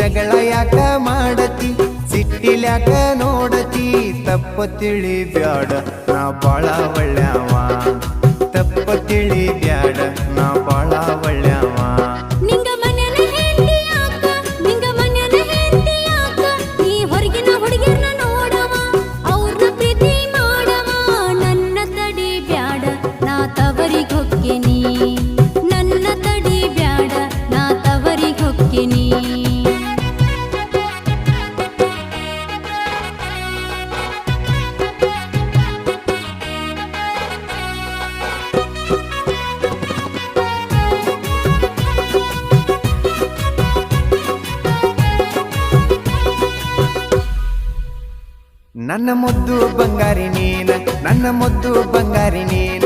ಜಗಳ ಯಾಕ ಮಾಡತಿ ಸಿಟ್ಟಿಲ್ಯಾಕ ನೋಡತಿ ತಪ್ಪ ತಿಳಿ ಬ್ಯಾಡ ನಾ ಬಾಳ ಒಳ್ಳ್ಯಾವ ತಪ್ಪ ತಿಳಿ ಬ್ಯಾಡ ನಾ ಬಾಳ ಒಳ್ಳ್ಯಾವ ನಿಂಗ ಮನ್ಯಾನ ಹೆಂಡತಿ ಯಾಕ ನಿಂಗ ಮನ್ಯಾನ ಹೆಂಡತಿ ಯಾಕ ನೀ ಹೊರಗಿನ ಹುಡುಗಿಯರ್ನ ನೋಡವ ಅವ್ರನ್ನ ಪ್ರೀತಿ ಮಾಡವ ನನ್ನ ತಡಿ ಬ್ಯಾಡ ನಾ ತವರಿಗ್ ಹೊಕ್ಕೇನಿ ನನ್ನ ತಡಿ ಬ್ಯಾಡ ನಾ ತವರಿಗ್ ಹೊಕ್ಕೇನಿ ನನ್ನ ಮುದ್ದು ಬಂಗಾರಿ ನೀನ ನನ್ನ ಮುದ್ದು ಬಂಗಾರಿ ನೀನ